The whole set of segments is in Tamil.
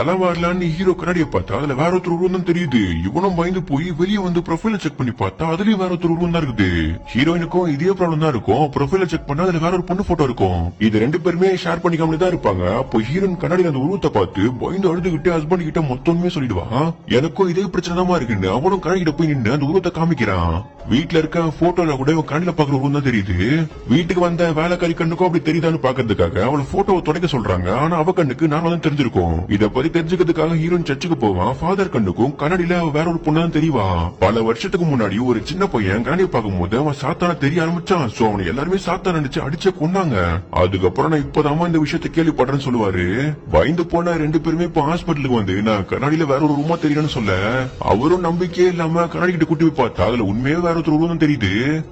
தலை வரலான்னு ஹீரோ கண்ணாடியை பார்த்தா அதுல வேற ஒருத்தர் உருவம் தான் தெரியுது. இவனும் பயந்து போய் வெளியே வந்து ப்ரொஃபைல செக் பண்ணி பார்த்தா அதுலயும் வேற ஒருத்தர் உருவம் தான் இருக்குது. ஹீரோயினுக்கும் இதே ப்ராப்ளம் தான் இருக்கும். ப்ரொஃபைல செக் பண்ணா அதுல வேற ஒரு பொண்ணு போட்டோ இருக்கும். இது ரெண்டு பேருமே ஷேர் பண்ணிக்காம தான் இருப்பாங்க. அப்போ ஹீரோயின் கண்ணாடியில அந்த உருவத்தை பார்த்து பயந்து அழுதுகிட்டு ஹஸ்பண்ட் கிட்ட மொத்தமே சொல்லிடுவான். எனக்கும் இதே பிரச்சனை தான் இருக்குன்னு அவனும் கண்ணாடி கிட்ட போய் நின்று அந்த உருவத்தை காமிக்கிறான். வீட்டுல இருக்க போட்டோல கூட கண்ணில பாக்குற உருவம் தான் தெரியுது. வீட்டுக்கு வந்த வேலைக்காரி கண்ணுக்கும் அப்படி தெரியுதான்னு பாக்குறதுக்காக அவளை போட்டோவை துடைக்க சொல்றாங்க. ஆனா அவ கண்ணுக்கு நார்மலா தான் தெரிஞ்சிருக்கும். இத பத்தி தெரிஞ்சுக்கிறதுக்காக ஹீரோயின் சர்ச்சுக்கு போவான். ஃபாதர் கண்ணுக்கும் கண்ணாடியில வேற ஒரு பொண்ணு தான் தெரியவா. பல வருஷத்துக்கு முன்னாடி ஒரு சின்ன பையன் கண்ணாடியை பார்க்கும் போது அவன் சாத்தான தெரிய ஆரம்பிச்சான். சோ அவனை எல்லாருமே சாத்தான நினைச்சு அடிச்ச கொண்டாங்க. அதுக்கப்புறம் நான் இப்பதாமா இந்த விஷயத்த கேள்விப்படுறேன்னு சொல்லுவாரு. பயந்து போன ரெண்டு பேருமே இப்ப ஹாஸ்பிட்டலுக்கு வந்து நான் கண்ணாடியில வேற ஒரு ரூமா தெரியலன்னு சொல்ல அவரும் நம்பிக்கையே இல்லாம கண்ணாடி கிட்ட கூட்டி போய் பார்த்தா அதுல உண்மையே வேற ஒருத்தர் உருவம் தெரியுது.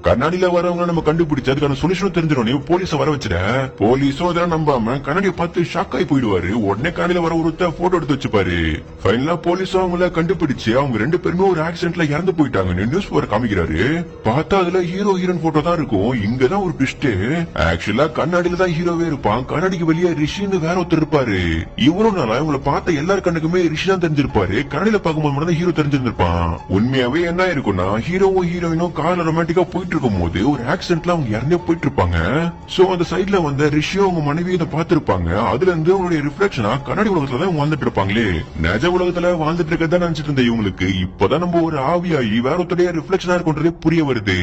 கண்ணாடியில வரவங்க நம்ம கண்டுபிடிச்சு அதுக்கான சொல்யூஷன் தெரிஞ்சிடும். போலீஸ வர வச்சிட போலீஸும் அதெல்லாம் நம்பாம கண்ணாடியை பார்த்து ஷாக் ஆகி போயிடுவாரு. உடனே கண்ணாடியில வர ஒருத்த போட்டோ எடுத்து வச்சுப்பாரு. ஃபைனலா போலீஸும் அவங்கள கண்டுபிடிச்சு அவங்க ரெண்டு பேருமே ஒரு ஆக்சிடென்ட்ல இறந்து போயிட்டாங்க. நியூஸ் பேப்பர் காமிக்கிறாரு. பார்த்தா அதுல ஹீரோ ஹீரோயின் போட்டோ தான் இருக்கும். இங்கதான் ஒரு ட்விஸ்ட். ஆக்சுவலா கண்ணாடியில தான் ஹீரோவே இருப்பான். கண்ணாடிக்கு வெளியே ரிஷின்னு வேற ஒருத்தர் இருப்பாரு. இவரும் நாளா இவங்களை பார்த்த எல்லார் கண்ணுக்குமே ரிஷி தான் தெரிஞ்சிருப்பாரு. கண்ணாடியில பார்க்கும்போது மட்டும் தான் ஹீரோ தெரிஞ்சிருந்திருப்பான். உண்மையாவே என்ன இருக்கும்னா ஹீரோவும் ஹீரோயினும் கார்ல ரொமான்டிக்கா போயிட்டு இருக்கும் போது ஒரு ஆக்சிடென்ட்ல அவங்க இறந்தே போயிட்டு இருப்பாங்க. சோ அந்த சைட்ல வந்த ரிஷியும் அவங்க மனைவி இதை பார்த்திருப்பாங்க. அதுல இருந்து அவங்களுடைய ரிஃப்ளெக்ஷனா கண்ணாடி உலகத்துல தான் வாழ்ந்துட்டு இருப்பாங்களே. நிஜ உலகத்துல வாழ்ந்துட்டு இருக்கதான் நினைச்சிட்டு இருந்த இவங்களுக்கு இப்பதான் நம்ம ஒரு ஆவியாகி வேற ஒருத்தருடைய ரிஃப்ளெக்ஷனா இருக்குன்றதே புரிய வருது.